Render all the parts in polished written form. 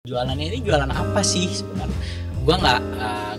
Jualannya ini jualan apa sih sebenarnya?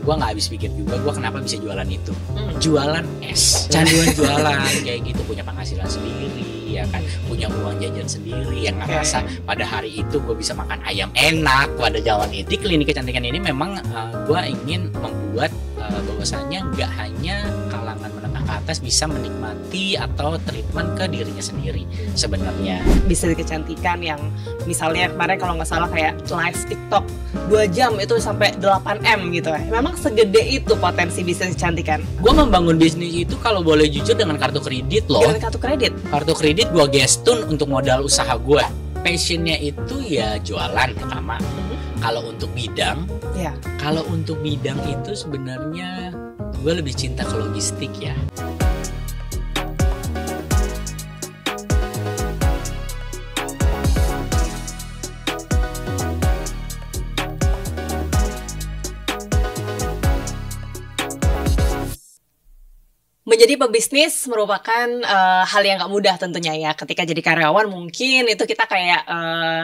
Gua nggak habis pikir juga gua kenapa bisa jualan itu. Jualan es, canduan jualan kayak gitu, punya penghasilan sendiri ya kan, punya uang jajan sendiri, yang ngerasa pada hari itu gue bisa makan ayam enak pada zaman itu. Di klinik kecantikan ini memang gue ingin membuat bahwasanya nggak hanya kalangan menengah ke atas bisa menikmati atau treatment ke dirinya sendiri sebenarnya. Bisnis kecantikan yang misalnya kemarin kalau nggak salah kayak live TikTok 2 jam itu sampai 8M gitu ya. Memang segede itu potensi bisnis kecantikan. Gue membangun bisnis itu kalau boleh jujur dengan kartu kredit loh. Dengan kartu kredit? Kartu kredit gue gestun untuk modal usaha gue. Passionnya itu ya jualan pertama. Kalau untuk bidang, kalau untuk bidang itu sebenarnya gue lebih cinta ke logistik ya. Menjadi pebisnis merupakan hal yang gak mudah tentunya ya. Ketika jadi karyawan mungkin itu kita kayak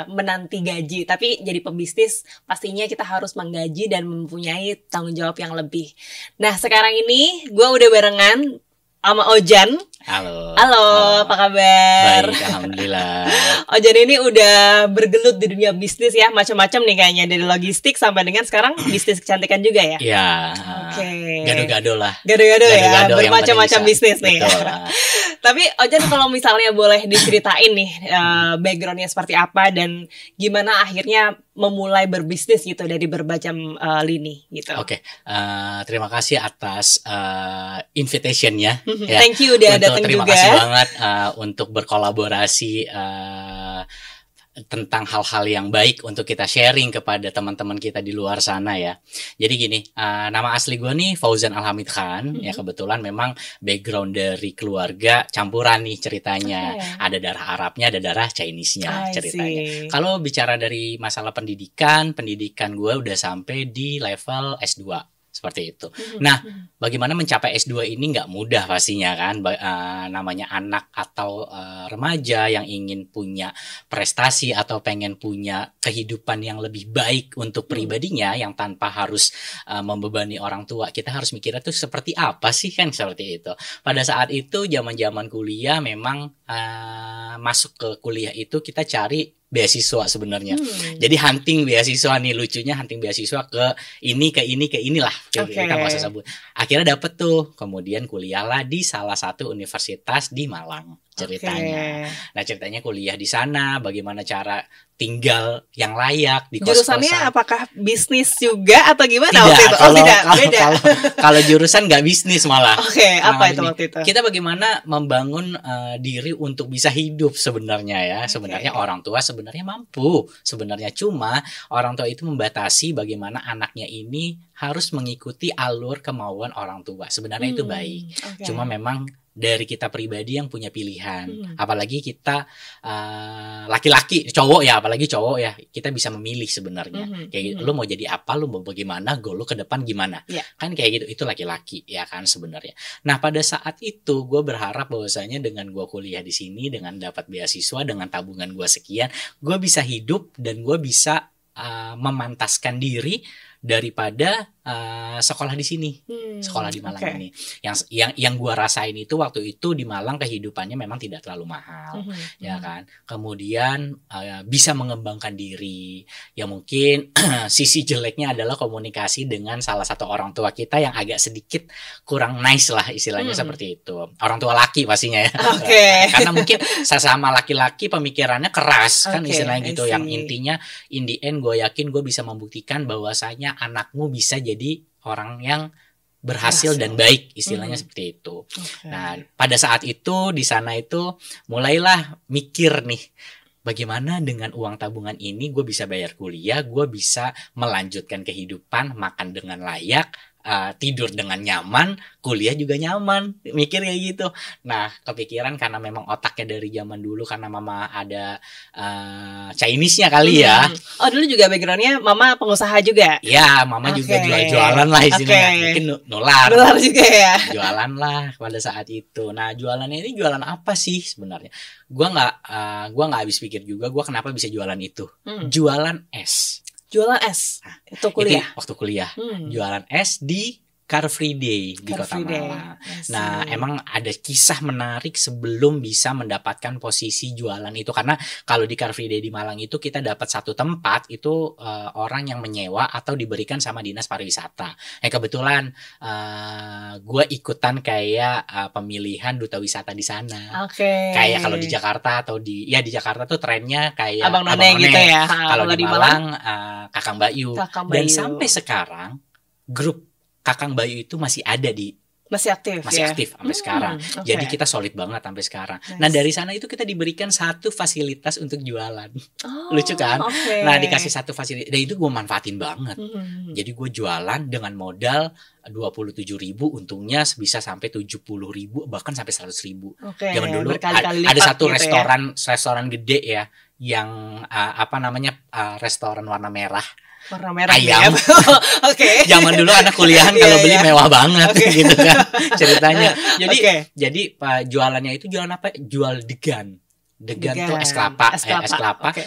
menanti gaji. Tapi jadi pebisnis pastinya kita harus menggaji dan mempunyai tanggung jawab yang lebih. Nah sekarang ini gue udah barengan sama Ojan. Halo. Halo, apa kabar? Baik, alhamdulillah. Ojan ini udah bergelut di dunia bisnis ya, macam-macam nih kayaknya, dari logistik sampai dengan sekarang bisnis kecantikan juga ya. Iya. Oke. Gado-gado lah. Gado-gado ya, Gado-gado bermacam-macam bisnis nih. Betul lah. Tapi Ojan kalau misalnya boleh diceritain nih backgroundnya seperti apa dan gimana akhirnya memulai berbisnis gitu dari bermacam lini gitu. Oke, terima kasih atas invitation-nya. Ya. Thank you udah datang juga. Terima kasih banget untuk berkolaborasi tentang hal-hal yang baik untuk kita sharing kepada teman-teman kita di luar sana ya. Jadi gini, nama asli gue nih Fauzan Alhamid Khan. Ya kebetulan memang background dari keluarga campuran nih ceritanya. Ada darah Arabnya, ada darah Chinese-nya ceritanya. Kalau bicara dari masalah pendidikan gue udah sampai di level S2. Seperti itu. Nah, bagaimana mencapai S2 ini nggak mudah pastinya kan. Namanya anak atau remaja yang ingin punya prestasi atau pengen punya kehidupan yang lebih baik untuk pribadinya yang tanpa harus membebani orang tua. Kita harus mikirnya tuh seperti apa sih kan, seperti itu. Pada saat itu zaman-zaman kuliah memang masuk ke kuliah itu kita cari beasiswa sebenarnya. Jadi hunting beasiswa nih, lucunya hunting beasiswa ke inilah. Kita nggak usah sebut. Akhirnya dapet tuh. Kemudian kuliahlah di salah satu universitas di Malang ceritanya. Nah ceritanya kuliah di sana, bagaimana cara tinggal yang layak di kos-kosan. Jurusannya apakah bisnis juga atau gimana waktu itu? Kalau jurusan nggak bisnis malah. Apa itu waktu itu? Kita bagaimana membangun diri untuk bisa hidup sebenarnya ya. Sebenarnya orang tua sebenarnya mampu. Sebenarnya cuma orang tua itu membatasi bagaimana anaknya ini harus mengikuti alur kemauan orang tua. Sebenarnya itu baik. Cuma memang dari kita pribadi yang punya pilihan, apalagi kita laki-laki, cowok ya, apalagi cowok ya, kita bisa memilih sebenarnya. Kayak gitu, lu mau jadi apa, lu mau bagaimana, goal lu ke depan gimana, kan kayak gitu. Itu laki-laki ya kan sebenarnya. Nah pada saat itu gue berharap bahwasanya dengan gue kuliah di sini, dengan dapat beasiswa, dengan tabungan gue sekian, gue bisa hidup dan gue bisa memantaskan diri daripada sekolah di sini, sekolah di Malang ini. Yang gue rasain itu waktu itu di Malang kehidupannya memang tidak terlalu mahal, ya kan. Kemudian bisa mengembangkan diri. Ya mungkin sisi jeleknya adalah komunikasi dengan salah satu orang tua kita yang agak sedikit kurang nice lah istilahnya seperti itu. Orang tua laki pastinya ya. Karena mungkin sesama laki-laki pemikirannya keras kan istilahnya gitu. Yang intinya in the end gue yakin gue bisa membuktikan bahwasanya anakmu bisa jadi orang yang berhasil dan baik istilahnya seperti itu. Nah, pada saat itu di sana itu mulailah mikir nih, bagaimana dengan uang tabungan ini gue bisa bayar kuliah, gue bisa melanjutkan kehidupan, makan dengan layak, tidur dengan nyaman, kuliah juga nyaman, mikir kayak gitu. Nah kepikiran karena memang otaknya dari zaman dulu, karena mama ada Chinese-nya kali ya. Oh dulu juga backgroundnya mama pengusaha juga? Ya mama juga jualan lah istilahnya. Mungkin nular juga ya. Jualan lah pada saat itu. Nah jualannya ini jualan apa sih sebenarnya? Gua nggak habis pikir juga. Gua kenapa bisa jualan itu? Jualan es. Jualan es itu kuliah. Itu waktu kuliah. Jualan es di Car Free Day di Car Kota Free Day. Malang. Nah, emang ada kisah menarik sebelum bisa mendapatkan posisi jualan itu, karena kalau di Car Free Day di Malang itu kita dapat satu tempat itu orang yang menyewa atau diberikan sama dinas pariwisata. Kebetulan gue ikutan kayak pemilihan duta wisata di sana. Kayak kalau di Jakarta atau di Jakarta tuh trennya kayak Abang None gitu ya. Kalau di Malang Kakang Bayu. Dan sampai sekarang grup Kakang Bayu itu masih ada masih aktif sampai sekarang. Jadi kita solid banget sampai sekarang. Nah, dari sana itu kita diberikan satu fasilitas untuk jualan. Lucu kan? Nah, dikasih satu fasilitas, dan itu gue manfaatin banget. Jadi gue jualan dengan modal 27.000, untungnya bisa sampai 70.000, bahkan sampai 100.000. Zaman dulu ada satu gitu restoran gede ya, yang restoran warna merah. Ayam. Zaman dulu anak kuliahan kalau beli mewah banget gitu kan ceritanya. Jadi jualannya itu jualan apa? Jual degan. Degan tuh es kelapa.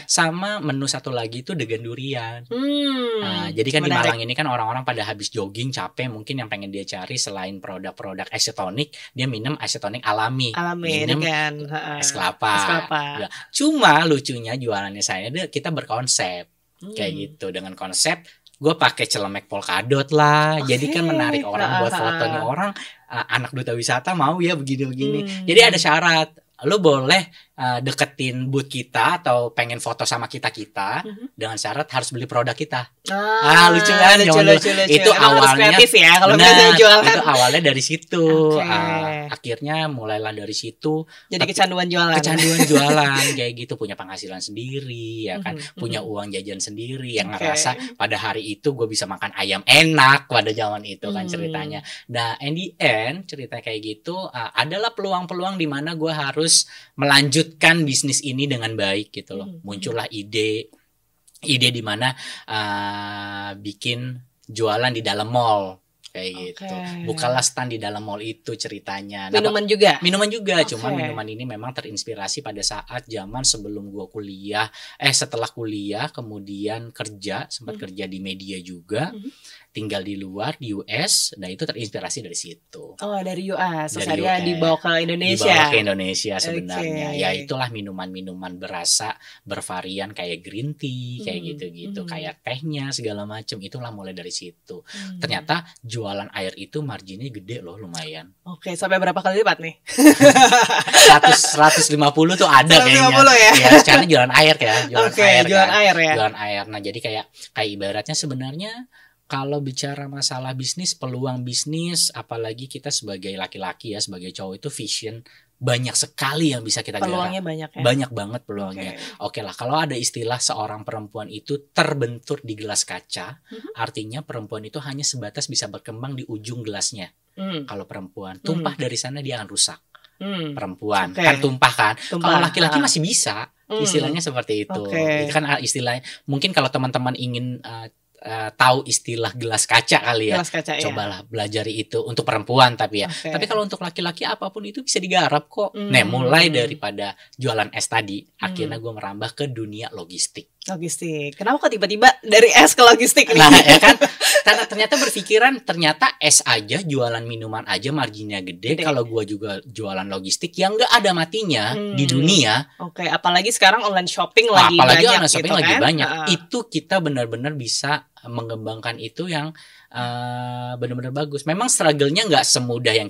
Sama menu satu lagi itu degan durian. Nah, jadi kan di Malang ini kan orang-orang pada habis jogging capek, mungkin yang pengen dia cari selain produk-produk isotonic, dia minum isotonic alami. Minum degan, es kelapa. Ya. Cuma lucunya jualannya kita berkonsep kayak gitu, dengan konsep gue pakai celemek polkadot lah. Jadi kan menarik orang buat fotonya, orang anak duta wisata mau ya begini-begini. Jadi ada syarat, lo boleh deketin booth kita atau pengen foto sama kita dengan syarat harus beli produk kita. Lucu kan? Lucu. Itu awalnya kreatif ya kalau jualan. Itu awalnya dari situ. Akhirnya mulailah dari situ. Jadi kecanduan jualan kayak gitu, punya penghasilan sendiri ya kan, punya uang jajan sendiri, yang ngerasa pada hari itu gue bisa makan ayam enak pada zaman itu kan ceritanya. Nah, in the end cerita kayak gitu adalah peluang-peluang di mana gue harus melanjutkan bisnis ini dengan baik gitu loh. Muncullah ide di mana bikin jualan di dalam mall kayak gitu. Bukalah stand di dalam mall itu ceritanya. Minuman juga. Cuma minuman ini memang terinspirasi pada saat zaman sebelum gua kuliah, setelah kuliah kemudian sempat kerja di media juga. Tinggal di luar di US, nah itu terinspirasi dari situ. Dari US, akhirnya dibawa ke Indonesia. Sebenarnya. Ya itulah minuman-minuman berasa bervarian kayak green tea, kayak gitu-gitu, kayak tehnya segala macam. Itulah mulai dari situ. Ternyata jualan air itu marginnya gede loh, lumayan. Sampai berapa kali lipat nih? 150 tuh ada kayaknya. 150 ya. Ya, sekarang jualan air ya, jualan air. Nah, jadi kayak ibaratnya sebenarnya kalau bicara masalah bisnis, peluang bisnis, apalagi kita sebagai laki-laki ya, sebagai cowok itu vision banyak sekali yang bisa kita garap. Peluangnya banyak ya? Banyak banget peluangnya. Oke lah, kalau ada istilah seorang perempuan itu terbentur di gelas kaca, artinya perempuan itu hanya sebatas bisa berkembang di ujung gelasnya. Kalau perempuan, tumpah dari sana dia akan rusak. Perempuan kan tumpah kan. Kalau laki-laki masih bisa, istilahnya seperti itu. Itu kan istilahnya. Mungkin kalau teman-teman ingin tahu istilah gelas kaca kali ya. Cobalah belajari itu untuk perempuan tapi ya. Tapi kalau untuk laki-laki apapun itu bisa digarap kok. Nah, mulai daripada jualan es tadi, akhirnya gue merambah ke dunia logistik. Kenapa kok tiba-tiba dari es ke logistik nih? Nah, ya kan. Karena ternyata berpikiran es aja, jualan minuman aja marginnya gede. Kalau gue juga jualan logistik yang nggak ada matinya di dunia. Apalagi sekarang online shopping lagi banyak. Itu kita benar-benar bisa mengembangkan itu yang benar-benar bagus. Memang struggle-nya nggak semudah yang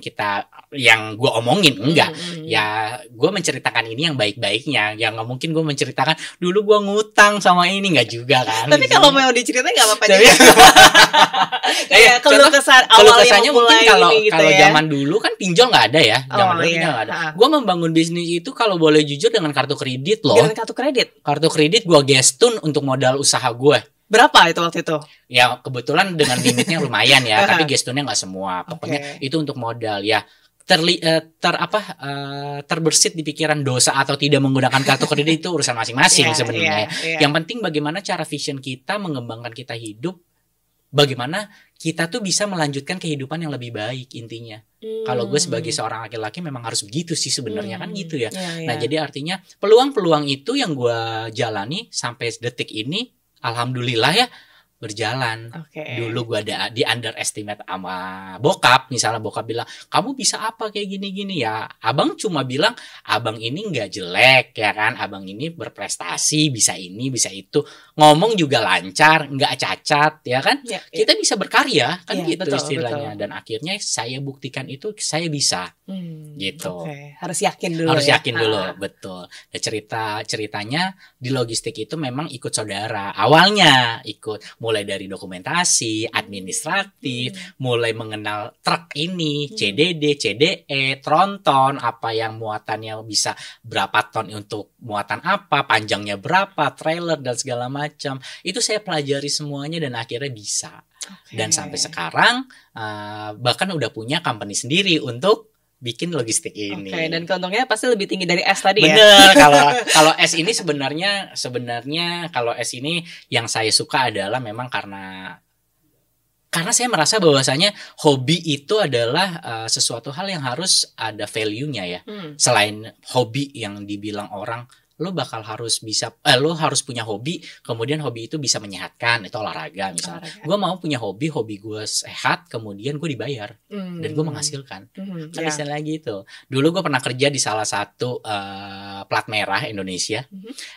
gue omongin, enggak. Ya gue menceritakan ini yang baik-baiknya. Yang nggak mungkin gue menceritakan dulu gue ngutang sama ini, nggak juga kan. Tapi kalau mau diceritain nggak apa-apa juga. Kalau kesannya mungkin kalau zaman dulu kan pinjol nggak ada ya. Pinjol nggak ada. Gue membangun bisnis itu kalau boleh jujur dengan kartu kredit loh. Dengan kartu kredit? Kartu kredit gue gestun untuk modal usaha gue. Berapa itu waktu itu? Ya kebetulan dengan limitnya lumayan ya, tapi gesturnya nggak semua. Pokoknya itu untuk modal ya. Terbersit di pikiran dosa atau tidak menggunakan kartu kredit itu urusan masing-masing sebenarnya. Yang penting bagaimana cara vision kita mengembangkan kita hidup, bagaimana kita tuh bisa melanjutkan kehidupan yang lebih baik intinya. Kalau gue sebagai seorang laki-laki memang harus begitu sih sebenarnya kan gitu ya. Nah jadi artinya peluang-peluang itu yang gue jalani sampai detik ini alhamdulillah ya berjalan. Oke. Dulu gue ada di underestimate sama bokap, misalnya bokap bilang kamu bisa apa kayak gini-gini, ya abang cuma bilang abang ini nggak jelek ya kan, abang ini berprestasi, bisa ini bisa itu, ngomong juga lancar, nggak cacat ya kan, Ya, kita bisa berkarya kan, ya, gitu betul, istilahnya. betul. Dan akhirnya saya buktikan itu saya bisa. Gitu. Oke. Harus yakin dulu. Harus ya. yakin dulu, betul. Ya, ceritanya di logistik itu memang ikut saudara. Awalnya ikut mulai dari dokumentasi, administratif, mulai mengenal truk ini, CDD, CDE, tronton, apa yang muatannya bisa berapa ton untuk muatan apa, panjangnya berapa, trailer dan segala macam. Itu saya pelajari semuanya dan akhirnya bisa. Dan sampai sekarang bahkan udah punya company sendiri untuk bikin logistik ini. Oke, dan keuntungnya pasti lebih tinggi dari S tadi ya. Bener, kalau S ini sebenarnya kalau S ini yang saya suka adalah memang karena saya merasa bahwasanya hobi itu adalah sesuatu hal yang harus ada value-nya ya. Selain hobi yang dibilang orang lo bakal harus bisa lo harus punya hobi, kemudian hobi itu bisa menyehatkan, itu olahraga misalnya. Gue mau punya hobi gue sehat, kemudian gue dibayar dan gue menghasilkan. Kan istilah gitu. Dulu gue pernah kerja di salah satu plat merah Indonesia.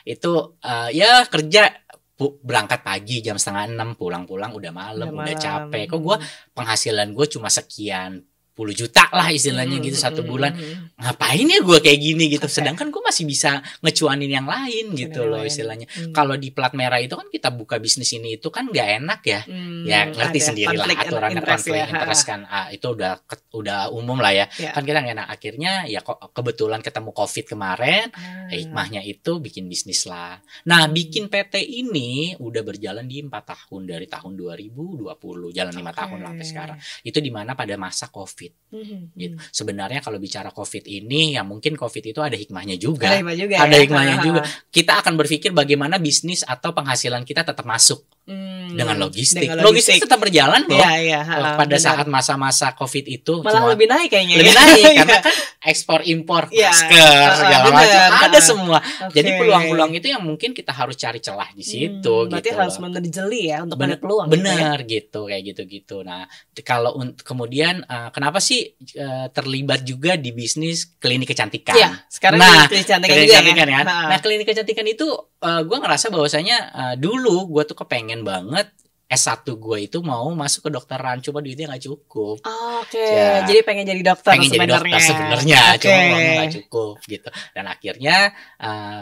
Itu ya kerja berangkat pagi jam 5:30, pulang udah malam, udah capek. Kok gue penghasilan gue cuma sekian 10 juta lah istilahnya gitu satu bulan. Ngapain ya gue kayak gini gitu. Sedangkan gue masih bisa ngecuanin yang lain gitu loh istilahnya. Kalau di plat merah itu kan kita buka bisnis ini itu kan gak enak ya. Ya ngerti sendirilah aturan konflik interest kan. Itu udah umum lah ya. Kan kita gak enak. Akhirnya ya kebetulan ketemu COVID kemarin. Hikmahnya itu bikin bisnis lah. Nah bikin PT ini udah berjalan di 4 tahun. Dari tahun 2020. Jalan 5 tahun lah sampai sekarang. Itu dimana pada masa COVID. Gitu. Sebenarnya kalau bicara COVID ini, ya mungkin COVID itu ada hikmahnya juga. Ada hikmahnya juga. Kita akan berpikir bagaimana bisnis atau penghasilan kita tetap masuk dengan logistik. Logistik tetap berjalan loh. Pada saat masa-masa COVID itu malah lebih naik kayaknya. Lebih naik karena kan ekspor impor masker segala macam ada semua. Jadi peluang-peluang itu yang mungkin kita harus cari celah di situ. Berarti gitu harus benar jeli ya untuk ada peluang. Benar gitu kayak gitu. Nah kalau kemudian kenapa sih terlibat juga di bisnis klinik kecantikan? Iya, sekarang klinik kecantikan ya. Nah klinik kecantikan itu gue ngerasa bahwasanya dulu gue tuh kepengen banget S1 gue itu mau masuk ke dokteran, cuma duitnya nggak cukup. Jadi pengen jadi dokter sebenarnya, cuma uangnya nggak cukup gitu. Dan akhirnya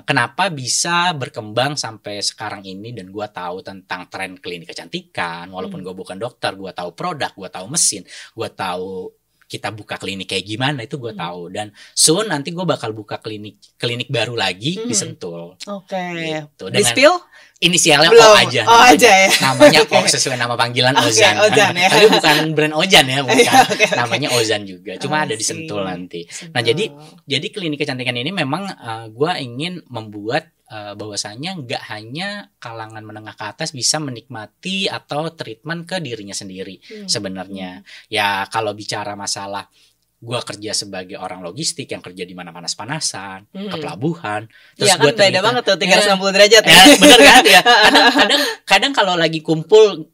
kenapa bisa berkembang sampai sekarang ini, dan gue tahu tentang tren klinik kecantikan, walaupun gue bukan dokter, gue tahu produk, gue tahu mesin, gue tahu kita buka klinik kayak gimana, itu gue tahu. Dan soon nanti gue bakal buka klinik baru lagi di Sentul. Gitu. Di-spill? Inisialnya belum. O aja. O aja ya. Namanya O sesuai nama panggilan Ozan. Ozan ya. Tapi bukan brand Ozan ya, bukan. Namanya Ozan juga. Cuma ada di Sentul nanti. Nah, jadi klinik kecantikan ini memang gue ingin membuat bahwasanya nggak hanya kalangan menengah ke atas bisa menikmati atau treatment ke dirinya sendiri sebenarnya. Ya kalau bicara masalah gue kerja sebagai orang logistik yang kerja di mana panas-panasan, ke pelabuhan, terus kan beda banget tuh 360 derajat ya. Bener kan ya. Kadang kalau lagi kumpul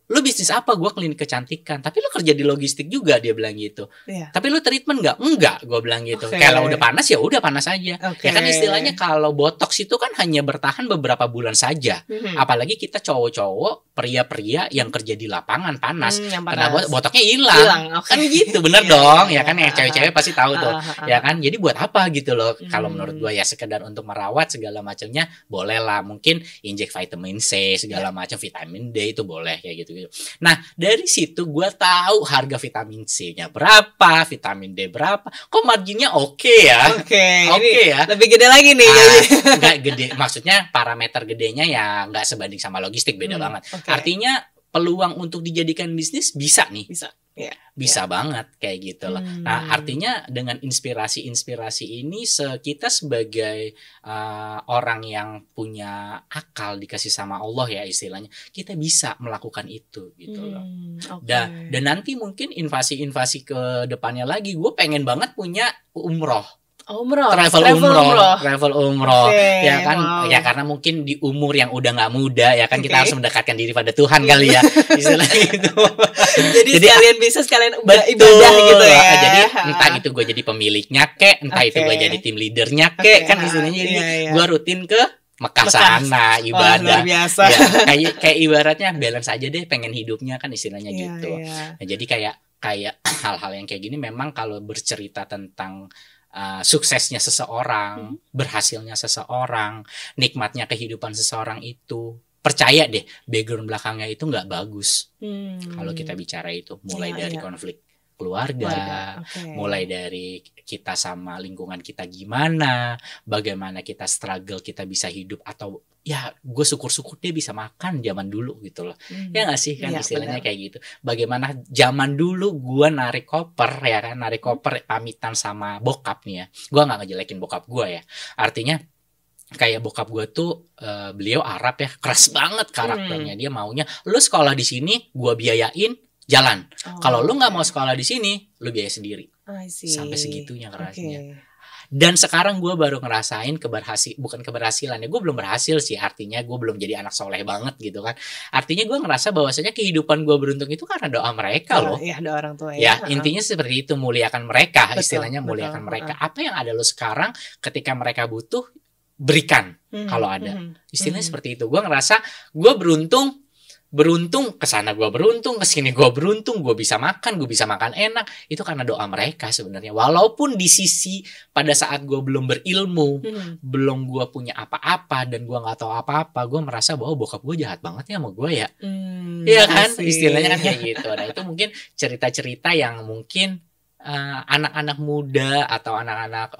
lu bisnis apa? Gue klinik kecantikan. Tapi lu kerja di logistik juga, dia bilang gitu. Tapi lu treatment nggak? Enggak, gue bilang gitu. Kalau udah panas ya udah panas aja. Ya kan istilahnya kalau botox itu kan hanya bertahan beberapa bulan saja. Apalagi kita cowok-cowok, pria-pria yang kerja di lapangan panas. Karena botoknya hilang. Kan gitu, bener dong. Ya kan yang cewek-cewek pasti tahu tuh. Ya kan, jadi buat apa gitu loh. Kalau menurut gue ya sekedar untuk merawat segala macamnya boleh lah. Mungkin injek vitamin C segala macam, vitamin D itu boleh kayak gitu. Nah dari situ gue tahu harga vitamin C-nya berapa, vitamin D berapa. Kok marginnya oke ya? Oke ya. Lebih gede lagi nih. Nggak gede, maksudnya parameter gedenya ya nggak sebanding sama logistik, beda banget. Artinya peluang untuk dijadikan bisnis bisa nih. Bisa banget kayak gitu loh. Nah artinya dengan inspirasi ini kita sebagai orang yang punya akal dikasih sama Allah ya istilahnya, kita bisa melakukan itu gitu loh. Dan nanti mungkin invasi ke depannya lagi, gue pengen banget punya umroh. Umroh, travel umroh, Oke, ya kan, wow. ya karena mungkin di umur yang udah nggak muda, ya kan, kita Oke. harus mendekatkan diri pada Tuhan kali ya, istilah gitu. Jadi Jadi sekalian bisa sekalian betul, ibadah gitu ya. jadi entah itu gue jadi pemiliknya kek, entah itu gue Oke. jadi tim leadernya kek, Oke, kan istilahnya. Jadi iya. gue rutin ke Mekah Mekah. sana Wah, ibadah. luar biasa. Ya, kayak ibaratnya balance aja deh, pengen hidupnya kan istilahnya Iya, gitu. iya. Nah, jadi kayak hal-hal yang kayak gini memang kalau bercerita tentang suksesnya seseorang, berhasilnya seseorang, nikmatnya kehidupan seseorang itu, percaya deh background belakangnya itu nggak bagus. Kalau kita bicara itu mulai dari konflik keluarga, mulai dari kita sama lingkungan kita gimana, bagaimana kita struggle, kita bisa hidup, atau ya gue syukur-syukur dia bisa makan zaman dulu gitu loh. Ya nggak sih, kan istilahnya kayak gitu. Bagaimana zaman dulu gue narik koper, ya kan, narik koper pamitan sama bokap nih ya. Gue nggak ngejelekin bokap gue ya. Artinya kayak bokap gue tuh beliau Arab ya, keras banget karakternya. Dia maunya lu sekolah di sini, gue biayain, jalan. Kalau lu nggak mau sekolah di sini, lu biaya sendiri. Sampai segitunya kerasnya. Dan sekarang gue baru ngerasain bukan keberhasilan ya, gue belum berhasil sih, artinya gue belum jadi anak soleh banget gitu kan. Artinya gue ngerasa bahwasanya kehidupan gue beruntung itu karena doa mereka loh. Iya, doa orang tua ya. Intinya seperti itu, muliakan mereka, istilahnya muliakan betul. mereka. Apa yang ada lo sekarang, ketika mereka butuh, berikan kalau ada. Istilahnya seperti itu. Gue ngerasa gue beruntung kesana gue beruntung, kesini gue beruntung, gue bisa makan enak, itu karena doa mereka sebenarnya. Walaupun di sisi pada saat gue belum berilmu, belum gue punya apa-apa, dan gue nggak tahu apa-apa, gue merasa bahwa bokap gue jahat banget ya sama gue ya. Iya kan, istilahnya kan kayak gitu. Nah itu mungkin cerita-cerita yang mungkin anak-anak muda atau anak-anak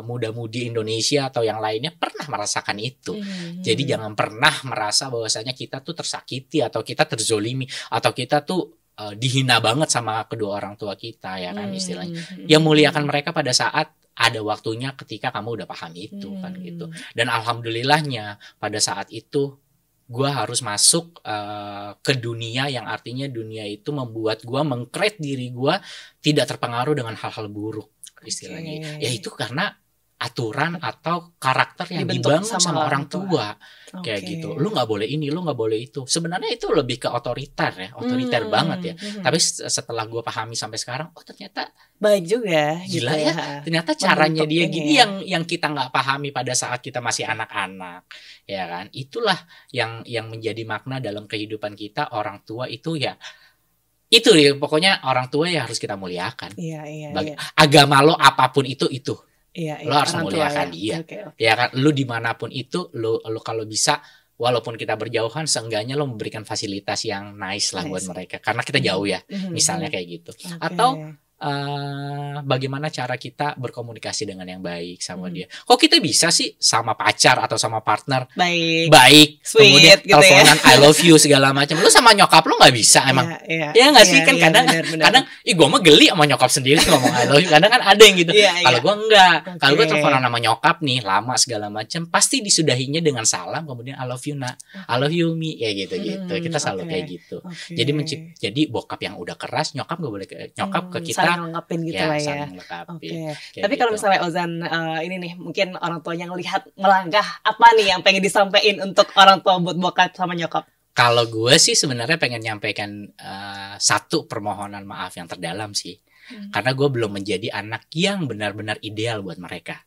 muda-mudi Indonesia atau yang lainnya pernah merasakan itu. Jadi jangan pernah merasa bahwasanya kita tuh tersakiti atau kita terzolimi atau kita tuh dihina banget sama kedua orang tua kita, ya kan istilahnya. Ya muliakan mereka pada saat ada waktunya, ketika kamu udah paham itu kan gitu. Dan alhamdulillahnya pada saat itu gue harus masuk ke dunia yang artinya dunia itu membuat gue meng-create diri gue tidak terpengaruh dengan hal-hal buruk istilahnya. Ya itu karena aturan atau karakter yang dibangun sama orang tua. Kayak gitu. Lu nggak boleh ini, lu nggak boleh itu. Sebenarnya itu lebih ke otoriter banget ya. Tapi setelah gue pahami sampai sekarang, oh ternyata baik juga. Gila gitu ya. Ternyata caranya dia gini yang kita nggak pahami pada saat kita masih anak-anak, ya kan. Itulah yang menjadi makna dalam kehidupan kita. Orang tua itu ya, itu ya, pokoknya orang tua ya harus kita muliakan. Iya. Agama lo apapun itu. Iya, lo harus muliakan dia. Ya kan, lu dimanapun itu, lu kalau bisa, walaupun kita berjauhan, seenggaknya lo memberikan fasilitas yang nice lah buat mereka, karena kita jauh ya, misalnya kayak gitu. Atau bagaimana cara kita berkomunikasi dengan yang baik sama dia. Kok kita bisa sih sama pacar atau sama partner baik sweet, kemudian gitu teleponan I love you segala macam, lu sama nyokap lu nggak bisa emang? Ya nggak sih, kan kadang gue mah geli sama nyokap sendiri ngomong I love you, kadang kan ada yang gitu. Kalau gue enggak, kalau gue teleponan sama nyokap nih lama segala macam, pasti disudahinya dengan salam, kemudian I love you nak, I love you mi, ya gitu. Kita selalu kayak gitu. Jadi bokap yang udah keras, nyokap nggak boleh nyokap ke kita ngelengkapin gitu lah ya. Tapi kalau misalnya Ozan ini nih, mungkin orang tuanya ngelihat melangkah, apa nih yang pengen disampaikan untuk orang tua buat bokap sama nyokap? Kalau gue sih sebenarnya pengen nyampaikan satu permohonan maaf yang terdalam sih. Karena gue belum menjadi anak yang benar-benar ideal buat mereka.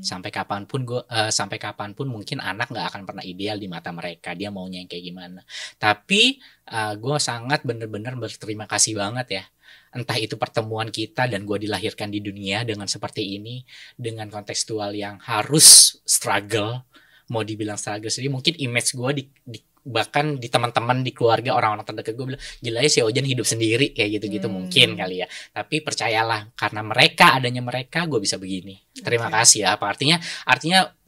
Sampai kapanpun mungkin anak nggak akan pernah ideal di mata mereka. Dia maunya yang kayak gimana. Tapi gue sangat benar-benar berterima kasih banget ya. Entah itu pertemuan kita dan gue dilahirkan di dunia dengan seperti ini, dengan kontekstual yang harus struggle, mau dibilang struggle sendiri, mungkin image gue bahkan di teman-teman, di keluarga, orang-orang terdekat gue bilang, gila ya si Ojan hidup sendiri kayak gitu-gitu, mungkin kali ya. Tapi percayalah, karena adanya mereka gue bisa begini. Terima kasih ya. Apa artinya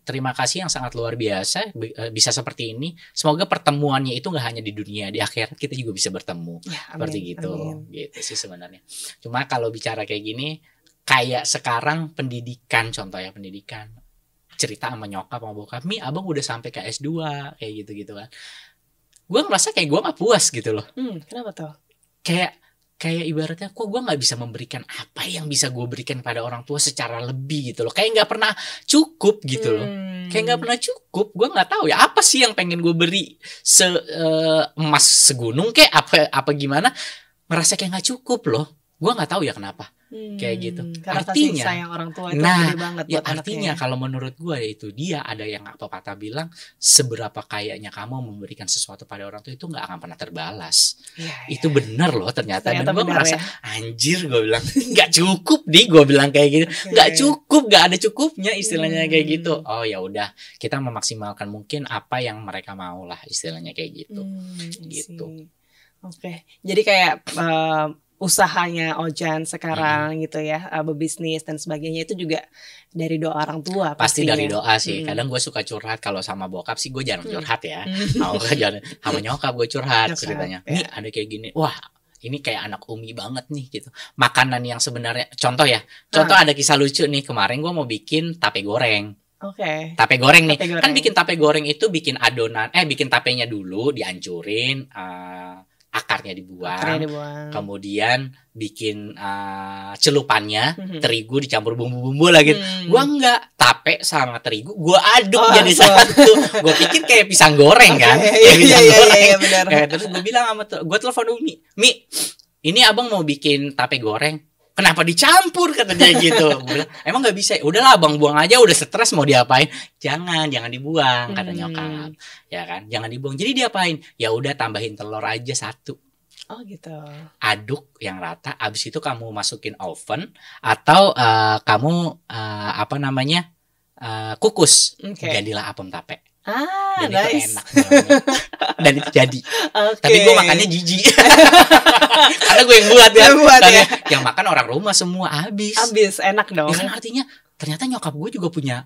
terima kasih yang sangat luar biasa bisa seperti ini. Semoga pertemuannya itu nggak hanya di dunia, di akhirat kita juga bisa bertemu. Seperti gitu. Gitu sih sebenarnya. Cuma kalau bicara kayak gini, kayak sekarang pendidikan, contohnya pendidikan, cerita sama nyokap sama bokap, Mi abang udah sampai ke S2 kayak gitu kan. Gue ngerasa kayak gue nggak puas gitu loh. Kenapa tuh? Kayak kayak ibaratnya kok gue nggak bisa memberikan apa yang bisa gue berikan pada orang tua secara lebih gitu loh, kayak nggak pernah cukup gitu loh. Kayak nggak pernah cukup, gue nggak tahu ya apa sih yang pengen gue beri emas segunung kayak apa gimana, merasa kayak nggak cukup loh. Gue nggak tahu ya kenapa kayak gitu. Karena Artinya, kasih sayang orang tua itu nah gede banget ya buat artinya anaknya. kalau menurut gue ya itu dia ada yang apa patah bilang, seberapa kayanya kamu memberikan sesuatu pada orang tua itu nggak akan pernah terbalas. Iya, Itu benar loh ternyata, dan Ternyata gue benar merasa ya. anjir, gue bilang nggak cukup nih, gue bilang kayak gitu, nggak cukup, nggak ada cukupnya istilahnya kayak gitu. Oh ya udah, kita memaksimalkan mungkin apa yang mereka mau lah istilahnya kayak gitu. Gitu. Oke, jadi kayak usahanya Ojan sekarang gitu ya, berbisnis dan sebagainya itu juga dari doa orang tua Pasti pastinya. dari doa sih. Kadang gue suka curhat kalau sama bokap sih, gue jarang curhat ya. Sama nyokap gue curhat Nyokap, ceritanya. ya. Nih ada kayak gini, wah ini kayak anak Umi banget nih gitu. Makanan yang sebenarnya, contoh ada kisah lucu nih, kemarin gue mau bikin tape goreng. Oke. Tape goreng nih, Tape goreng. kan bikin tape goreng itu bikin adonan, bikin tapenya dulu dihancurin, akarnya dibuang, kemudian bikin celupannya, terigu dicampur bumbu-bumbu lagi. Gua enggak, tape sama terigu gua aduk jadi satu. Gua pikir kayak pisang goreng kan, Iya, benar. Terus gua bilang sama gua telepon Umi, Mi, ini abang mau bikin tape goreng, kenapa dicampur, kata dia gitu. Gua bilang, emang nggak bisa? Udahlah abang buang aja, udah stres mau diapain? Jangan dibuang, kata nyokap. Ya kan, jangan dibuang. Jadi diapain? Ya udah tambahin telur aja 1. Oh gitu. Aduk yang rata. Abis itu kamu masukin oven atau kamu kukus. Jadilah apem tape. Dan nice. itu enak banget. Dan itu jadi. Tapi gue makannya jijik. Karena gue yang buat ya. Yang makan orang rumah semua habis. Enak dong. Ya kan artinya ternyata nyokap gue juga punya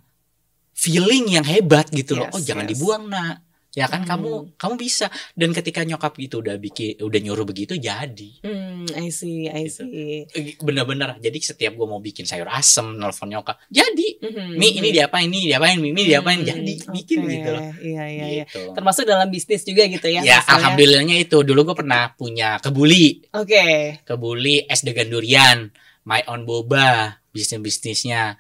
feeling yang hebat gitu loh. Oh jangan dibuang nak. Ya kan kamu bisa. Dan ketika nyokap itu udah nyuruh begitu jadi. I see. Bener-bener. Jadi setiap gue mau bikin sayur asem, nelfon nyokap, jadi. Mi ini diapain, Mi diapain, jadi bikin gitu loh. Iya. Gitu. Termasuk dalam bisnis juga gitu ya. Ya alhamdulillahnya itu. Dulu gue pernah punya kebuli. Kebuli es degan durian, my own boba, bisnisnya.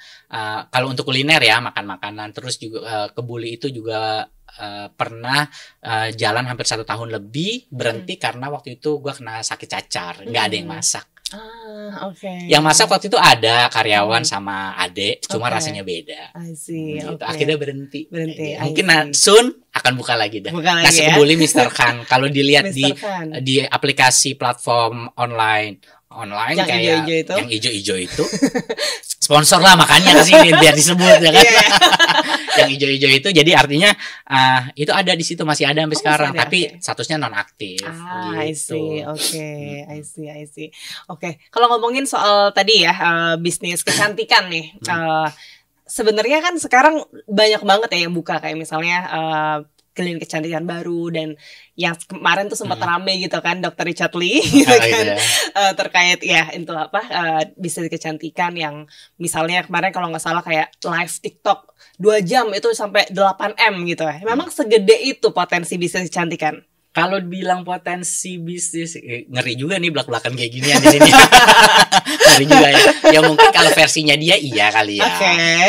Kalau untuk kuliner ya, makan-makanan. Terus juga kebuli itu juga pernah jalan hampir 1 tahun lebih, berhenti karena waktu itu gue kena sakit cacar, nggak ada yang masak. Yang masak waktu itu ada karyawan sama adek, cuma rasanya beda. Gitu. Akhirnya berhenti. Mungkin soon akan buka lagi dah. Nasi kebuli Mr. Khan. Kalau dilihat di aplikasi platform online yang kayak yang ijo-ijo itu sponsor lah, makanya kesini biar disebut ya kan. Yang ijo-ijo itu jadi artinya itu ada di situ, masih ada sampai sekarang, tapi statusnya nonaktif. I see. I see. Oke. Kalau ngomongin soal tadi ya bisnis kecantikan nih, sebenarnya kan sekarang banyak banget ya yang buka, kayak misalnya klinik kecantikan baru, dan yang kemarin tuh sempat rame gitu kan, Dr. Richard Lee gitu kan, terkait ya itu bisnis kecantikan yang misalnya kemarin kalau nggak salah kayak live TikTok 2 jam itu sampai 8M gitu ya. Memang segede itu potensi bisnis kecantikan? Kalau bilang potensi bisnis, ngeri juga nih belak-belakan kayak gini di sini. Ngeri juga ya. Ya mungkin kalau versinya dia iya kali ya.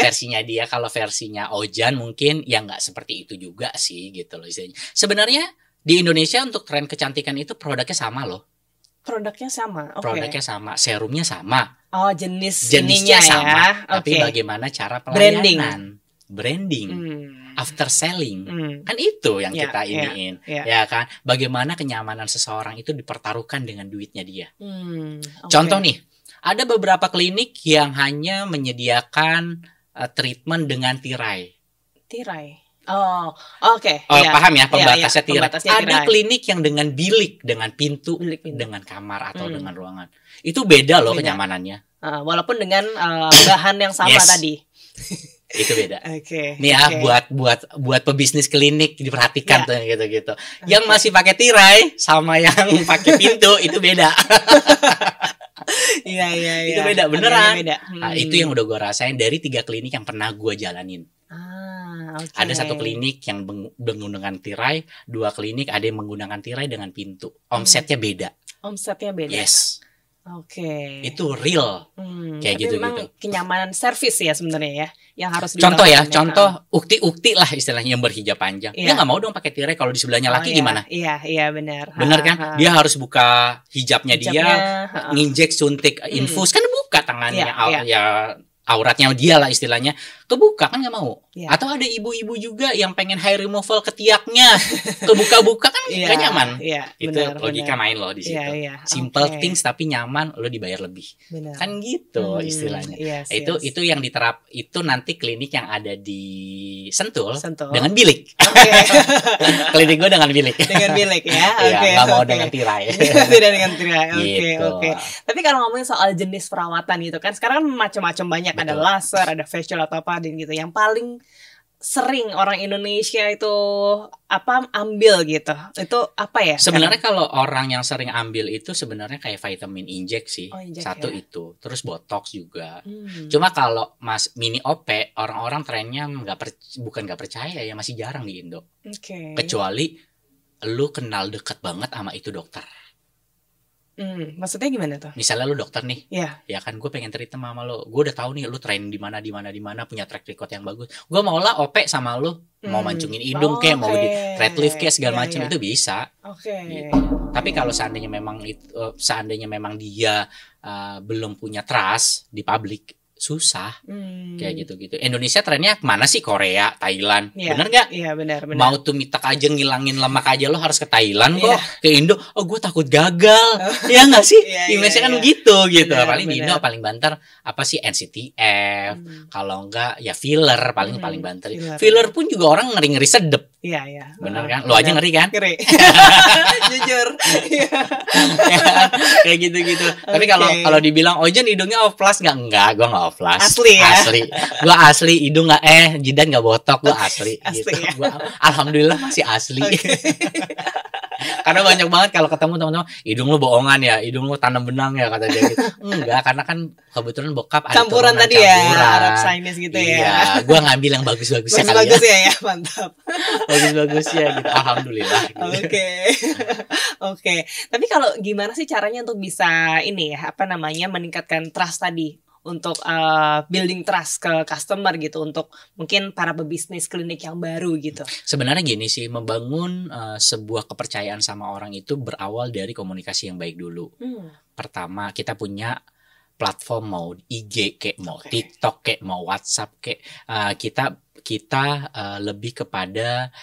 Versinya dia, kalau versinya Ojan mungkin ya nggak seperti itu juga sih gitu loh istilahnya. Sebenarnya di Indonesia untuk tren kecantikan itu produknya sama loh. Produknya sama. Produknya sama, serumnya sama. Oh, jenisnya sama. Ya. Tapi bagaimana cara pelayanan? Branding. After selling, kan itu yang kita iniin, ya kan? Bagaimana kenyamanan seseorang itu dipertaruhkan dengan duitnya dia. Contoh nih, ada beberapa klinik yang hanya menyediakan treatment dengan tirai. Oh, oke. Paham ya pembatasnya tirai. Pembatasnya ada klinik yang dengan bilik, dengan pintu, dengan kamar atau dengan ruangan. Itu beda loh kenyamanannya. Walaupun dengan bahan yang sama tadi. Itu beda. Nih ya buat pebisnis klinik diperhatikan tuh gitu. Yang masih pakai tirai sama yang pakai pintu itu beda. Iya. Itu beda beneran. Nah, itu yang udah gue rasain dari 3 klinik yang pernah gue jalanin. Ada 1 klinik yang menggunakan tirai, 2 klinik ada yang menggunakan tirai dengan pintu. Omsetnya beda. Yes. Oke. Itu real. Kayak Tapi gitu memang gitu. kenyamanan servis ya sebenarnya ya yang harus Contoh ya, diutamakan contoh ukti-ukti lah istilahnya yang berhijab panjang. Iya. Dia nggak mau dong pakai tirai kalau di sebelahnya laki iya, gimana? Iya benar. Bener kan? Dia harus buka hijabnya dia, Hijabnya, nginjek, suntik, infus kan buka tangannya, Iya. ya auratnya dia lah istilahnya, kebuka kan nggak mau. Iya. Atau ada ibu-ibu juga yang pengen hair removal ketiaknya, kebuka-buka kan Iya, nggak nyaman. Iya, Itu benar, logika benar. main loh di situ. Iya. Simple Oke. things tapi nyaman, lo dibayar lebih. Benar. Kan gitu istilahnya. Yes, Itu yang diterap, itu nanti klinik yang ada di Sentul, Sentul. dengan bilik. Oke. Klinik gue dengan bilik. Dengan bilik ya. Iya, Oke. nggak mau oke. dengan tirai. Tidak dengan tirai. Oke, Gitu. oke. Tapi kalau ngomongin soal jenis perawatan gitu kan, sekarang kan macam-macam banyak. Ada Betul. laser, ada facial atau apa dan gitu. Yang paling sering orang Indonesia itu ambil gitu. Itu apa ya? Sebenarnya kalau orang yang sering ambil itu sebenarnya kayak vitamin injek sih. Oh, injek Satu ya. itu. Terus botox juga. Hmm. Cuma kalau Mas mini OP, orang-orang trennya bukan nggak percaya ya, masih jarang di Indo. Oke. Kecuali lu kenal deket banget sama itu dokter. Maksudnya gimana tuh? Misalnya lu dokter nih, Iya. ya kan gue pengen cerita sama lo, gue udah tahu nih lu train di mana, punya track record yang bagus. Gue mau lah OP sama lu, mau mancungin hidung kek, mau di thread lift kek, segala macam Iya. itu bisa. Oke. Gitu. Tapi kalau seandainya memang dia belum punya trust di publik, susah kayak gitu. Indonesia trennya kemana sih? Korea, Thailand, Iya. bener nggak? Iya, benar. Mau tuh mitak aja ngilangin lemak aja lo harus ke Thailand kok. Iya. Ke Indo, oh gue takut gagal. Ya nggak sih? Iya, Image-nya kan iya. begitu gitu. Benar, Paling di Indo benar. paling banter apa sih NCTF. Kalau enggak ya filler paling banter. Filler. Filler pun juga orang ngeri-ngeri sedep. Iya. Bener kan? Lo aja ngeri kan? Ngeri. Jujur. Iya. Ya kan? Kayak gitu-gitu. Tapi kalau dibilang Ojan hidungnya oplas enggak, gua enggak oplas. Asli ya? Asli. Gua asli hidung enggak jidat enggak botok, gua asli, Asli gitu. ya? Gua alhamdulillah masih asli. Oke. Karena banyak banget kalau ketemu teman-teman, hidung lu bohongan ya, hidung lu tanam benang ya kata dia gitu. Enggak, karena kan kebetulan bokap ada Campuran turunan tadi ya, campuran. Arab Chinese gitu ya. Iya, gua ngambil yang bagus-bagusnya kali Bagus-bagus ya. ya, mantap. Bagus-bagusnya gitu. Alhamdulillah. Gitu. Oke. Oke. Tapi kalau gimana sih caranya untuk bisa meningkatkan trust tadi untuk building trust ke customer gitu untuk mungkin para pebisnis klinik yang baru gitu. Sebenarnya gini sih, membangun sebuah kepercayaan sama orang itu berawal dari komunikasi yang baik dulu. Pertama, kita punya platform mau IG kek, mau TikTok kek, mau WhatsApp kek, kita lebih kepada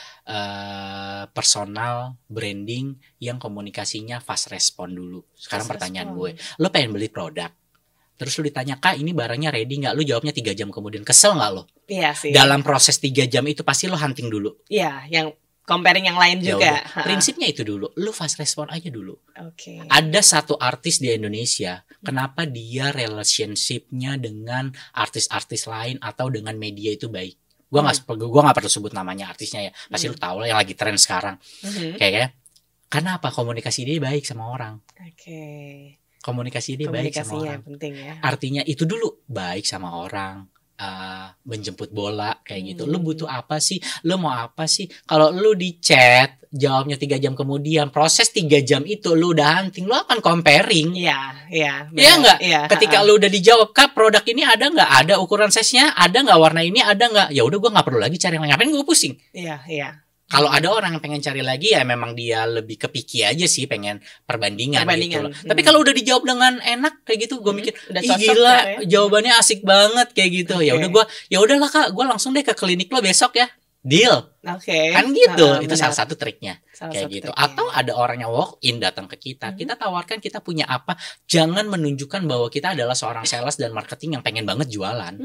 personal branding yang komunikasinya fast respon dulu. Sekarang Fast pertanyaan respon. gue, lo pengen beli produk, terus lu ditanya, Kak ini barangnya ready nggak? Lu jawabnya 3 jam kemudian, kesel nggak lo? Iya sih. Dalam proses 3 jam itu pasti lo hunting dulu. Iya, yang comparing yang lain Ya juga. udah, prinsipnya itu dulu, lu fast respon aja dulu. Oke. Ada satu artis di Indonesia, kenapa dia relationship-nya dengan artis-artis lain atau dengan media itu baik? Gua nggak perlu sebut namanya artisnya ya, pasti lu tahu lah yang lagi tren sekarang. Kayaknya karena apa? Komunikasi dia baik sama orang. Oke. Komunikasi dia baik sama Komunikasinya orang. penting ya. Artinya itu dulu, baik sama orang, menjemput bola kayak gitu. Lu butuh apa sih? Lu mau apa sih? Kalau lu di chat jawabnya 3 jam kemudian, proses 3 jam itu lu udah hunting, lu akan comparing. Iya. Iya benar. enggak? Iya. Ketika lu udah dijawab, Kak produk ini ada nggak? Ada ukuran size-nya? Ada nggak? Warna ini ada nggak? Ya udah, gue nggak perlu lagi cari yang lain. Ngapain gue pusing? Iya. Kalau ada orang yang pengen cari lagi, ya memang dia lebih kepiki aja sih, pengen perbandingan gitu loh. Tapi kalau udah dijawab dengan enak kayak gitu, gue mikir, udah ih cocok gila, gitu ya. jawabannya asik banget kayak gitu. Ya udah ya udahlah Kak, gue langsung deh ke klinik lo besok ya. Deal. Oke. Kan gitu. Itu benar. salah satu triknya. Salah Kayak satu gitu. triknya. Atau ada orang yang walk in datang ke kita. Kita tawarkan kita punya apa. Jangan menunjukkan bahwa kita adalah seorang sales dan marketing yang pengen banget jualan.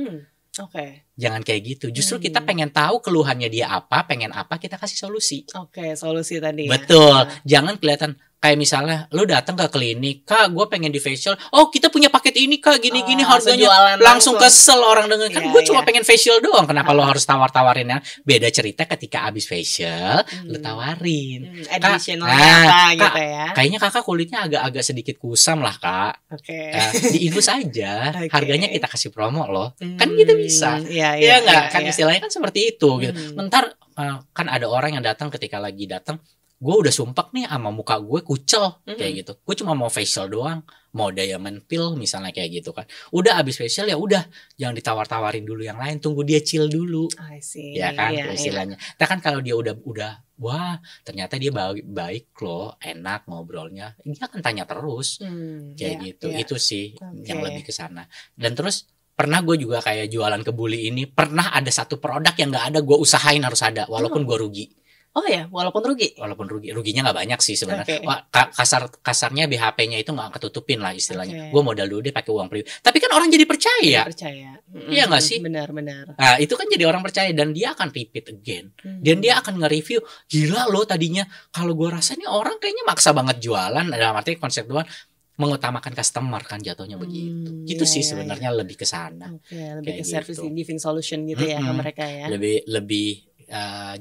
Oke. Jangan kayak gitu. Justru kita pengen tahu keluhannya dia apa, pengen apa, kita kasih solusi. Oke, solusi tadi ya. Betul. Jangan kelihatan kayak misalnya lu datang ke klinik, Kak, gue pengen di facial. Oh, kita punya paket ini Kak, gini-gini harganya. jualan Langsung kesel orang denger. Kan Iya, gue cuma iya. pengen facial doang. Kenapa lo harus tawar-tawarin ya? Beda cerita ketika abis facial, lu tawarin. Additionalnya apa gitu ya. Kayaknya kakak kulitnya agak-agak sedikit kusam lah Kak. Oke. Diinfus aja. Oke. Harganya kita kasih promo loh. Kan gitu bisa. Iya, Iya nggak? Kan iya. istilahnya kan seperti itu gitu. Bentar kan ada orang yang datang ketika lagi datang, gue udah sumpek nih sama muka gue kucel kayak gitu, gue cuma mau facial doang, mau diamond pill misalnya kayak gitu kan, udah abis facial ya udah jangan ditawar-tawarin dulu yang lain, tunggu dia chill dulu. I see. Ya kan, Iya, istilahnya. Nah kan kalau dia udah wah ternyata dia baik loh, enak ngobrolnya, dia akan tanya terus kayak gitu. Itu sih yang lebih ke sana. Dan terus pernah gue juga kayak jualan ke Bully ini, pernah ada satu produk yang nggak ada, gue usahain harus ada walaupun gue rugi. Oh ya, walaupun ruginya nggak banyak sih sebenarnya. Wah, kasarnya BHP-nya itu nggak ketutupin lah istilahnya. Gue modal dulu deh pakai uang pribadi. Tapi kan orang jadi percaya. Iya nggak sih? Benar. Nah itu kan jadi orang percaya dan dia akan repeat again. Dan dia akan nge-review. Gila loh tadinya kalau gue rasa nih orang kayaknya maksa banget jualan. Dalam arti konsep jualan mengutamakan customer kan jatuhnya begitu. Itu sih sebenarnya lebih ke sana. Lebih ke service giving solution gitu ya ke mereka ya. Lebih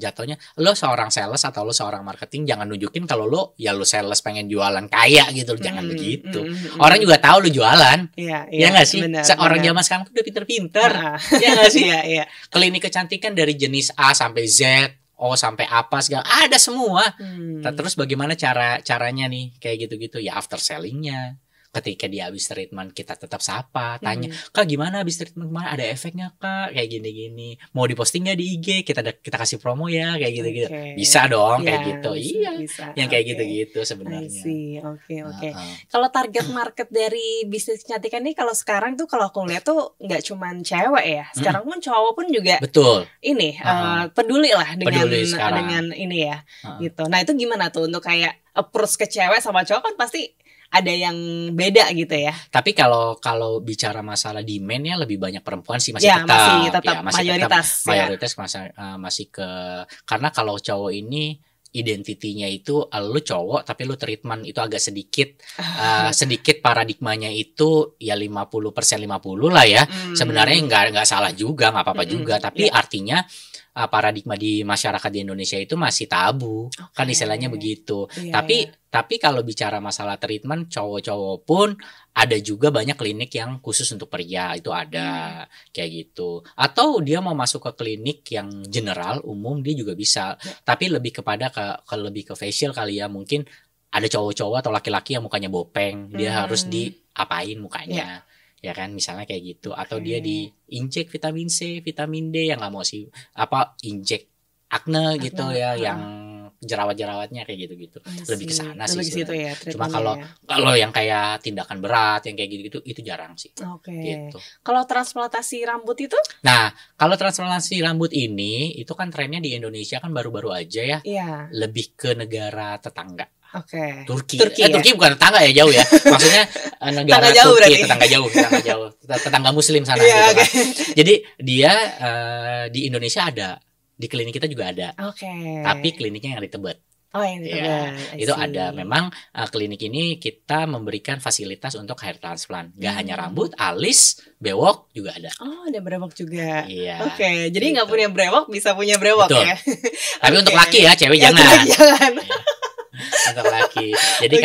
jatuhnya lo seorang sales atau lo seorang marketing jangan nunjukin kalau lo sales pengen jualan kaya gitu, jangan begitu. Orang juga tahu lo jualan. Iya nggak sih? Seorang zaman sekarang tuh udah pinter-pinter. Iya nggak sih? Iya. Klinik kecantikan dari jenis A sampai Z, O sampai apa segala ada semua. Terus bagaimana caranya nih kayak gitu-gitu ya, after sellingnya. Ketika dia habis treatment kita tetap sapa, tanya, Kak gimana habis treatment kemarin, ada efeknya Kak, kayak gini-gini, mau diposting nggak di IG, kita kasih promo ya, kayak gitu-gitu, bisa dong kayak gitu, bisa. Yang kayak gitu-gitu sebenarnya. Oke. Kalau target market dari bisnis kecantikan nih, kalau sekarang tuh kalau aku lihat tuh nggak cuman cewek ya, sekarang pun cowok pun juga. Betul. Ini peduli lah dengan ini ya, gitu. Nah itu gimana tuh untuk kayak approach ke cewek sama cowok kan pasti ada yang beda gitu ya. Tapi kalau bicara masalah demandnya lebih banyak perempuan sih masih tetap mayoritas. Mayoritas masih ke, karena kalau cowok ini identitinya itu lu cowok tapi lu treatment itu agak sedikit paradigmanya itu ya 50% 50 lah ya. Sebenarnya nggak salah juga, nggak apa-apa juga, tapi artinya paradigma di masyarakat di Indonesia itu masih tabu, kan istilahnya begitu. Tapi kalau bicara masalah treatment, cowok-cowok pun ada juga banyak klinik yang khusus untuk pria, itu ada kayak gitu. Atau dia mau masuk ke klinik yang general, umum, dia juga bisa. Tapi lebih kepada lebih ke facial kali ya, mungkin ada cowok-cowok atau laki-laki yang mukanya bopeng, dia harus diapain mukanya. Ya kan misalnya kayak gitu, atau dia diinjek vitamin C, vitamin D yang nggak mau injek akne gitu ya, yang jerawat-jerawatnya kayak gitu-gitu. Lebih ke sana sih ya, cuma kalau yang kayak tindakan berat yang kayak gitu-gitu itu jarang sih. Gitu. Kalau transplantasi rambut itu? Nah, kalau transplantasi rambut ini itu kan trennya di Indonesia kan baru-baru aja ya. Lebih ke negara tetangga. Turki ya? Turki bukan tetangga ya, jauh ya. Maksudnya negara Turki, tetangga jauh. Tetangga muslim sana gitu kan. Jadi dia di Indonesia ada, di klinik kita juga ada. Tapi kliniknya yang di Tebet. Itu ada. Memang klinik ini kita memberikan fasilitas untuk hair transplant. Gak hanya rambut, alis, brewok juga ada. Ada brewok juga. Iya. Jadi nggak punya brewok bisa punya brewok. Betul. Ya. Tapi untuk laki ya, cewek jangan. Untuk laki. Jadi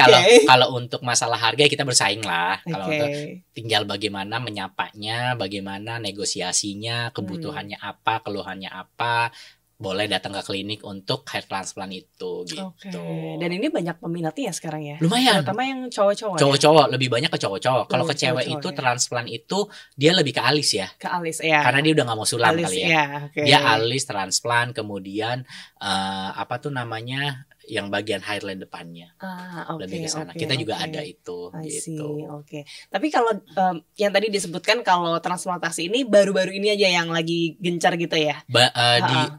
kalau untuk masalah harga kita bersaing lah. Kalau untuk tinggal bagaimana menyapanya, bagaimana negosiasinya, kebutuhannya apa, keluhannya apa, boleh datang ke klinik untuk hair transplant itu gitu. Dan ini banyak peminatnya ya sekarang ya. Lumayan. Terutama yang cowok-cowok. Cowok-cowok lebih banyak ke cowok-cowok. Kalau ke cewek itu transplant itu dia lebih ke alis ya. Ke alis ya. Karena dia udah nggak mau sulam kali ya. Ya. Dia alis transplant, kemudian yang bagian hairline depannya. Lebih ke sana. Kita juga ada itu gitu. Tapi kalau yang tadi disebutkan kalau transplantasi ini baru-baru ini aja yang lagi gencar gitu ya.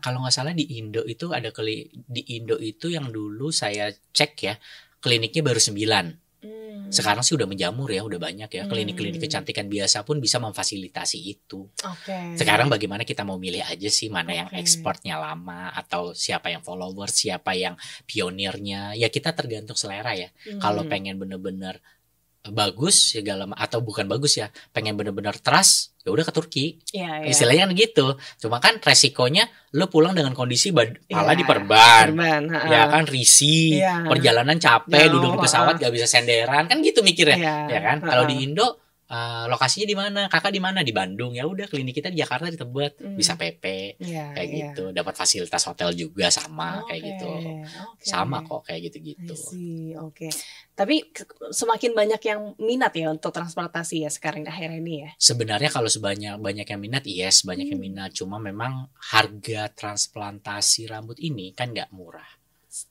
Kalau nggak salah di Indo itu ada di Indo itu yang dulu saya cek ya, kliniknya baru 9. Sekarang sih udah menjamur ya, udah banyak ya. Klinik-klinik kecantikan biasa pun bisa memfasilitasi itu. Sekarang bagaimana kita mau milih aja sih mana yang ekspornya lama atau siapa yang followers, siapa yang pionirnya. Ya kita tergantung selera ya. Kalau pengen bener-bener bagus segala atau bukan bagus ya, pengen bener-bener trust, ya udah ke Turki. Istilahnya kan gitu. Cuma kan resikonya lo pulang dengan kondisi kepala diperban, ya kan risih, perjalanan capek, duduk di pesawat gak bisa senderan, kan gitu mikirnya, ya kan. Kalau di Indo lokasinya di mana, kakak di mana, di Bandung, ya udah klinik kita di Jakarta di Tebet, bisa PP kayak gitu, dapat fasilitas hotel juga sama kayak gitu, sama kok kayak gitu-gitu. Oke. Tapi semakin banyak yang minat ya untuk transportasi ya sekarang akhir ini ya. Sebenarnya kalau banyak yang minat, yes banyak yang minat, cuma memang harga transplantasi rambut ini kan nggak murah.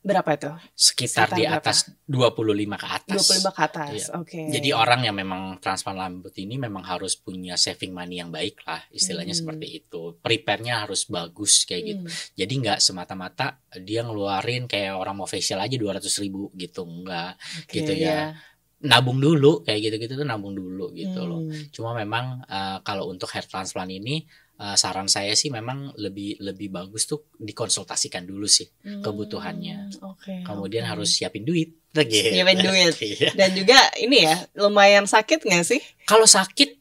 Berapa itu? Sekitar di atas 25 ke atas. 25 ke atas. Iya. Oke. Jadi orang yang memang transplant rambut ini memang harus punya saving money yang baik lah, istilahnya seperti itu. Prepare-nya harus bagus kayak gitu. Jadi nggak semata-mata dia ngeluarin kayak orang mau facial aja 200.000 gitu, enggak gitu ya. Nabung dulu kayak gitu-gitu tuh, nabung dulu gitu loh. Cuma memang kalau untuk hair transplant ini saran saya sih memang lebih bagus tuh dikonsultasikan dulu sih kebutuhannya. Kemudian harus siapin duit. Siapin duit. Dan juga ini ya lumayan sakit nggak sih? Kalau sakit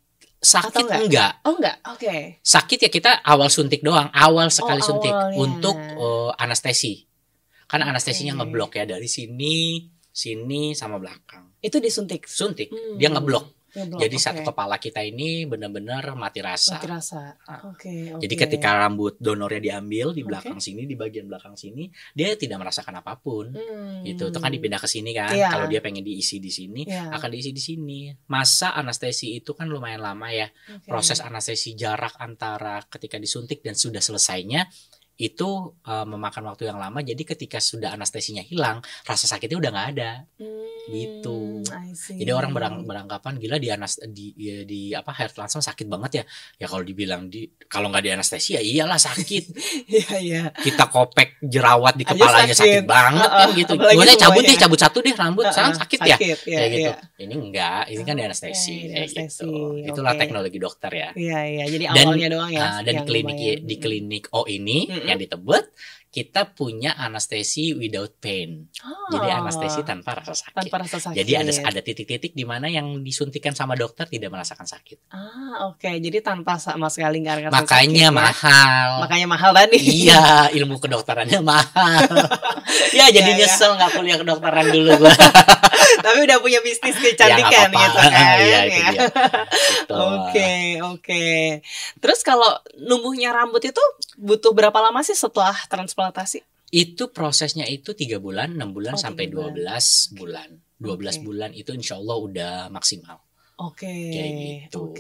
enggak. Oh enggak. Oke. Sakit ya kita awal suntik doang, awal sekali suntik untuk anestesi. Karena anestesinya ngeblok ya dari sini sama belakang. Itu disuntik. Suntik. Dia ngeblok. Jadi satu kepala kita ini benar-benar mati rasa. Oke. Jadi ketika rambut donornya diambil di belakang sini, di bagian belakang sini, dia tidak merasakan apapun. Gitu. Itu kan dipindah ke sini kan. Kalau dia pengen diisi di sini, akan diisi di sini. Masa anestesi itu kan lumayan lama ya. Proses anestesi jarak antara ketika disuntik dan sudah selesainya itu memakan waktu yang lama. Jadi ketika sudah anestesinya hilang, rasa sakitnya udah nggak ada. Gitu. Jadi orang beranggapan gila di hair transplant sakit banget ya. Ya kalau dibilang kalau nggak di anestesi ya iyalah sakit. Iya. Kita kopek jerawat di kepalanya sakit banget kan gitu. Gue cabut satu deh rambut, sekarang sakit ya. Kayak gitu. Ini enggak, ini kan di anestesi kayak gitu. Itulah teknologi dokter ya. Iya. Jadi awalnya doang ya. Dan di klinik ini yang di Tebet kita punya anestesi without pain. Jadi anestesi tanpa rasa sakit. Jadi ada titik-titik di mana yang disuntikan sama dokter tidak merasakan sakit. Oke. Jadi tanpa sama sekali nggak rasa sakit. Makanya mahal. Makanya mahal tadi. Iya, ilmu kedokterannya mahal. Ya jadi nyesel nggak kuliah kedokteran dulu gua. Tapi udah punya bisnis kecantikan gitu kan. Iya, itu dia. Oke. Terus kalau numbuhnya rambut itu butuh berapa lama sih setelah transplantasi? Itu prosesnya itu 3 bulan, 6 bulan sampai 12 bulan. 12 bulan itu insya Allah udah maksimal. Kayak gitu.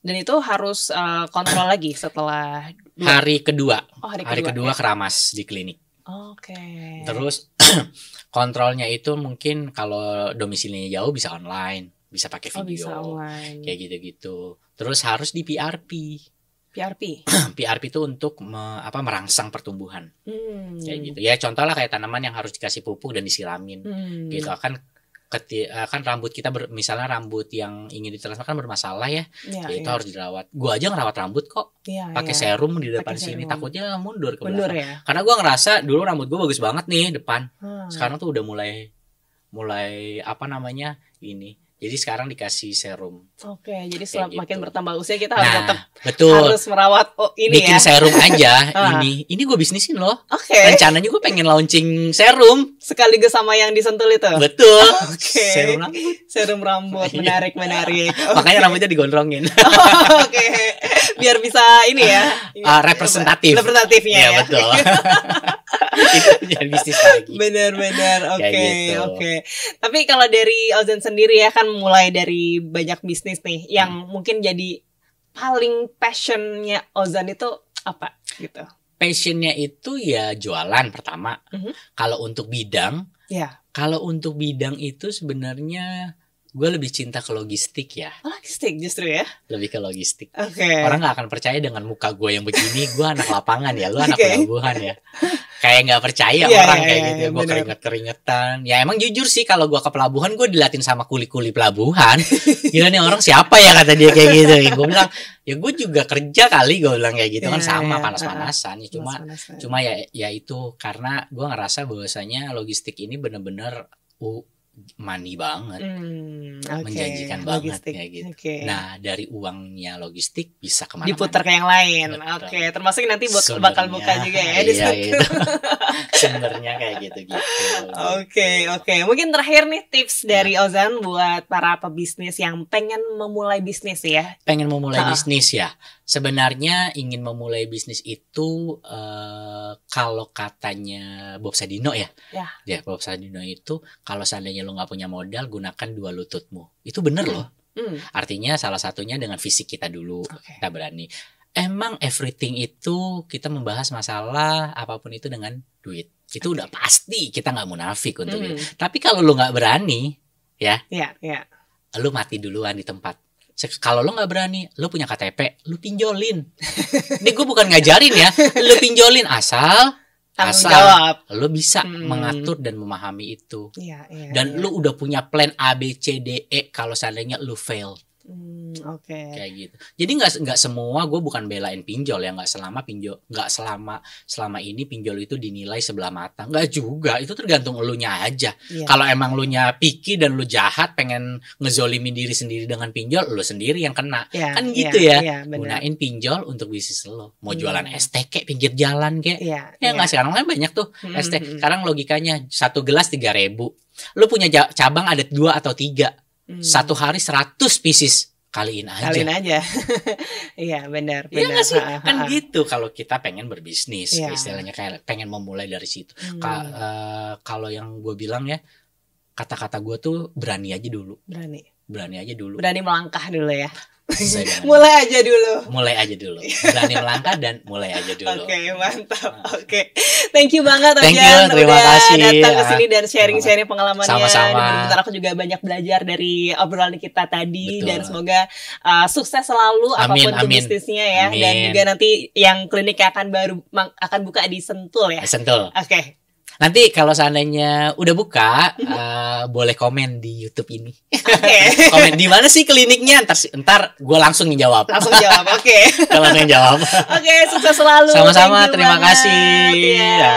Dan itu harus kontrol lagi setelah hari kedua. Hari kedua keramas di klinik. Terus kontrolnya itu mungkin kalau domisilinya jauh bisa online, bisa pakai video, kayak gitu-gitu. Terus harus di PRP. PRP itu untuk merangsang pertumbuhan, kayak gitu. Ya contoh lah kayak tanaman yang harus dikasih pupuk dan disiramin, gitu. Kan rambut kita misalnya rambut yang ingin ditransplant kan bermasalah ya, itu harus dirawat. Gua aja ngerawat rambut kok, pakai serum di depan sini, takutnya mundur ke belakang. Ya? Karena gua ngerasa dulu rambut gua bagus banget nih depan, sekarang tuh udah mulai ini. Jadi sekarang dikasih serum. Jadi makin bertambah usia kita harus tetap harus merawat bikin serum aja. Ini gue bisnisin loh. Rencananya gue pengen launching serum sekaligus sama yang disentul itu. Betul. Serum rambut menarik. Makanya rambutnya digondrongin. Biar bisa ini ya. Representatifnya ya. Betul. Itu jadi bisnis lagi. Benar. Oke. Tapi kalau dari Ozan sendiri ya kan mulai dari banyak bisnis nih yang mungkin jadi paling passionnya Ozan itu apa gitu? Passionnya itu ya jualan pertama. Kalau untuk bidang itu sebenarnya gue lebih cinta ke logistik ya. Logistik justru ya? Lebih ke logistik. Orang gak akan percaya dengan muka gue yang begini. Gue anak lapangan ya, lu anak pelabuhan ya. Kayak gak percaya orang kayak gitu. Gue keringet-keringetan. Ya emang jujur sih kalau gue ke pelabuhan gue dilatih sama kuli-kuli pelabuhan. Gila nih orang siapa ya kata dia kayak gitu. Gue bilang ya gue juga kerja kali, gue bilang kayak gitu kan sama panas-panasan. Cuma ya itu karena gue ngerasa bahwasanya logistik ini bener-bener money banget, Oke. menjanjikan banget Logistik. kayak gitu. Oke. Nah dari uangnya logistik bisa kemana-mana. Diputar ke yang lain. Betul. Oke, termasuk nanti Sumbernya, bakal buka juga ya di iya, situ. itu. Sumbernya kayak gitu-gitu. Oke. Mungkin terakhir nih tips dari Ozan buat para pebisnis yang pengen memulai bisnis ya. Pengen memulai Ha-ha. bisnis ya. Sebenarnya ingin memulai bisnis itu kalau katanya Bob Sadino ya. Ya, Bob Sadino itu kalau seandainya lu nggak punya modal, gunakan dua lututmu. Itu bener loh. Artinya salah satunya dengan fisik kita dulu. Oke. Kita berani. Emang everything itu kita membahas masalah apapun itu dengan duit. Itu udah pasti, kita nggak munafik untuk itu. Tapi kalau lu nggak berani, ya, Iya. lu mati duluan di tempat. Kalau lu nggak berani, lu punya KTP, lu pinjolin. Ini gue bukan ngajarin ya, lu pinjolin asal Tanggung jawab. lu bisa mengatur dan memahami itu. Iya. Dan lu udah punya plan A, B, C, D, E kalau seandainya lu fail. Oke. Kayak gitu. Jadi nggak semua, gue bukan belain pinjol ya, nggak selama ini pinjol itu dinilai sebelah mata, nggak juga. Itu tergantung elunya aja. Iya. Kalau emang elunya picky dan lu jahat, pengen ngezolimin diri sendiri dengan pinjol, lu sendiri yang kena. Iya, Kan gitu ya. Iya, benar. Gunain pinjol untuk bisnis lo. Mau jualan ST kayak pinggir jalan kayak. Iya. Ya nggak, sekarang kan banyak tuh ST. Sekarang logikanya satu gelas 3.000. Lu punya cabang ada 2 atau 3. Satu hari 100 pieces. Kaliin aja. Iya, benar. Iya nggak sih? Ha. Kan gitu kalau kita pengen berbisnis. Iya. Istilahnya kayak pengen memulai dari situ. Kalau yang gue bilang ya, kata-kata gue tuh berani aja dulu. Berani aja dulu. Berani melangkah dulu ya. Saya dengan- Mulai aja dulu. mulai aja dulu. Berani melangkah dan mulai aja dulu. Oke, mantap. Oke. Thank you banget Thank you, Ozan terima udah kasih. datang ke sini dan sharing-sharing pengalamannya. Sama-sama. Dan benar aku juga banyak belajar dari obrolan kita tadi. Betul. Dan semoga sukses selalu Amin, apapun amin. bisnisnya ya. Amin. Dan juga nanti yang kliniknya akan buka di Sentul ya. Sentul. Oke. Nanti kalau seandainya udah buka, boleh komen di YouTube ini. Oke. Komen di mana sih kliniknya? Ntar gue langsung jawab. Langsung jawab. Oke. Gue langsung jawab. Oke, sukses selalu. Sama-sama, Thank you terima banget. kasih. Ya. Ya.